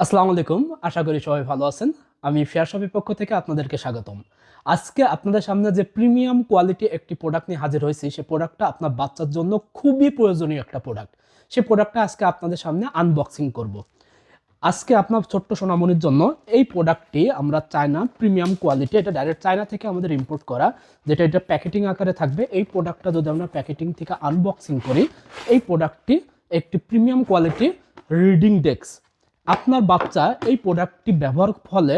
আসসালামু আলাইকুম। আশা করি সবাই ভালো আছেন। আমি ফেয়ার শপের পক্ষ থেকে আপনাদেরকে স্বাগতম। আজকে আপনাদের সামনে যে প্রিমিয়াম কোয়ালিটি একটি প্রোডাক্ট নিয়ে হাজির হয়েছি, সেই প্রোডাক্টটা আপনার বাচ্চার জন্য খুবই প্রয়োজনীয় একটা প্রোডাক্ট। সেই প্রোডাক্টটা আজকে আপনাদের সামনে আনবক্সিং করব। আজকে আপনার ছোট্ট সোনামণির জন্য এই প্রোডাক্টটি আমরা চায়না প্রিমিয়াম কোয়ালিটি, এটা ডাইরেক্ট চায়না থেকে আমাদের ইম্পোর্ট করা, যেটা এটা প্যাকেটিং আকারে থাকবে। এই প্রোডাক্টটা যদি আমরা প্যাকেটিং থেকে আনবক্সিং করি, এই প্রোডাক্টটি একটি প্রিমিয়াম কোয়ালিটি রিডিং ডেস্ক। আপনার বাচ্চা এই প্রোডাক্টটি ব্যবহার ফলে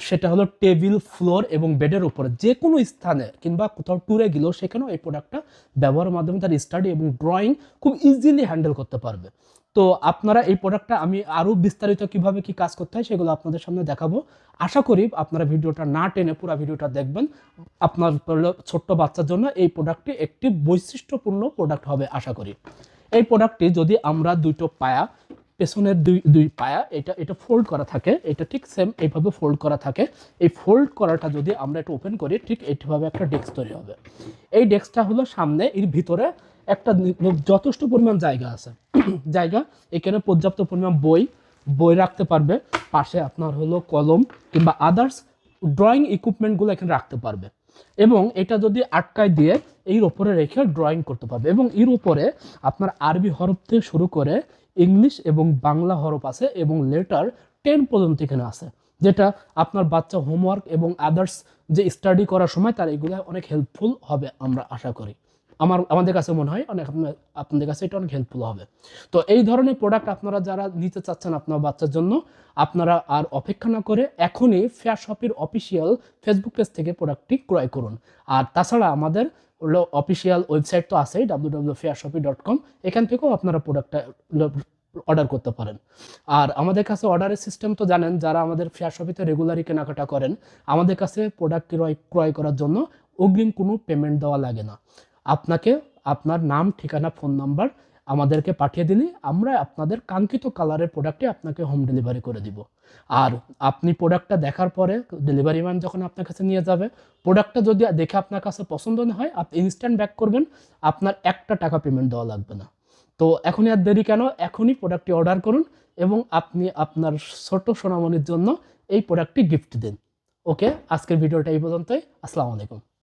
সেটা হলো টেবিল, ফ্লোর এবং বেডের উপরে যে কোনো স্থানে কিংবা কোথাও ট্যুরে গেলেও সেখানেও এই প্রোডাক্টটা ব্যবহারের মাধ্যমে তার স্টাডি এবং ড্রয়িং খুব ইজিলি হ্যান্ডেল করতে পারবে। তো আপনারা এই প্রোডাক্টটা আমি আরও বিস্তারিত কিভাবে কি কাজ করতে হয় সেগুলো আপনাদের সামনে দেখাবো। আশা করি আপনারা ভিডিওটা না টেনে পুরো ভিডিওটা দেখবেন। আপনার ছোট্ট বাচ্চার জন্য এই প্রোডাক্টটি একটি বৈশিষ্ট্যপূর্ণ প্রোডাক্ট হবে আশা করি। এই প্রোডাক্টটি যদি আমরা দুটো পায়া, পেছনের দুই পায়া এটা ফোল্ড করা থাকে, এটা ঠিক সেম এইভাবে ফোল্ড করা থাকে। এই ফোল্ড করাটা যদি আমরা এটা ওপেন করি, ঠিক এইভাবে একটা ডেস্ক তৈরি হবে। এই ডেস্কটা হলো সামনে, এর ভিতরে একটা যথেষ্ট পরিমাণ জায়গা আছে। জায়গা এখানে পর্যাপ্ত পরিমাণ বই রাখতে পারবে। পাশে আপনার হলো কলম কিংবা আদার্স ড্রয়িং ইকুইপমেন্টগুলো এখানে রাখতে পারবে। এবং এটা যদি আটকায় দিয়ে এর উপরে রেখে ড্রয়িং করতে পারবে। এবং এর উপরে আপনার আরবি হরফ থেকে শুরু করে ইংলিশ এবং বাংলা হরফ আছে এবং লেটার 10 পর্যন্ত এখানে আছে, যেটা আপনার বাচ্চা হোমওয়ার্ক এবং আদার্স যে স্টাডি করার সময় তার এগুলো অনেক হেল্পফুল হবে আমরা আশা করি। আমাদের কাছে মনে হয় অনেক, আপনাদের কাছে এটা অনেক হেল্পফুল হবে। তো এই ধরনের প্রোডাক্ট আপনারা যারা নিতে চাচ্ছেন আপনার বাচ্চার জন্য, আপনারা আর অপেক্ষা না করে এখনই ফেয়ার শপের অফিসিয়াল ফেসবুক পেজ থেকে প্রোডাক্টটি ক্রয় করুন। আর তাছাড়া আমাদের হলো অফিসিয়াল ওয়েবসাইট তো আছেই, www.fairshopee.com। এখান থেকেও আপনারা প্রোডাক্টটা অর্ডার করতে পারেন। আর আমাদের কাছে অর্ডারের সিস্টেম তো জানেন, যারা আমাদের ফেয়ার শপিতে রেগুলারই কেনাকাটা করেন, আমাদের কাছে প্রোডাক্ট ক্রয় করার জন্য অগ্রিম কোনো পেমেন্ট দেওয়া লাগে না। আপনাকে আপনার নাম, ঠিকানা, ফোন নাম্বার আমাদেরকে পাঠিয়ে দিলে আমরা আপনাদের কাঙ্ক্ষিত কালারের প্রোডাক্টটি আপনাকে হোম ডেলিভারি করে দিব। আর আপনি প্রোডাক্টটা দেখার পরে ডেলিভারি ম্যান যখন আপনার কাছে নিয়ে যাবে, প্রোডাক্টটা যদি দেখে আপনার কাছে পছন্দ না হয়, আপনি ইনস্ট্যান্ট ব্যাক করবেন, আপনার একটা টাকা পেমেন্ট দেওয়া লাগবে না। তো এখনই আর দেরি কেন, এখনই প্রোডাক্টটি অর্ডার করুন এবং আপনি আপনার ছোট সোনামণির জন্য এই প্রোডাক্টটি গিফট দিন। ওকে, আজকের ভিডিওটা এই পর্যন্তই। আসসালামু আলাইকুম।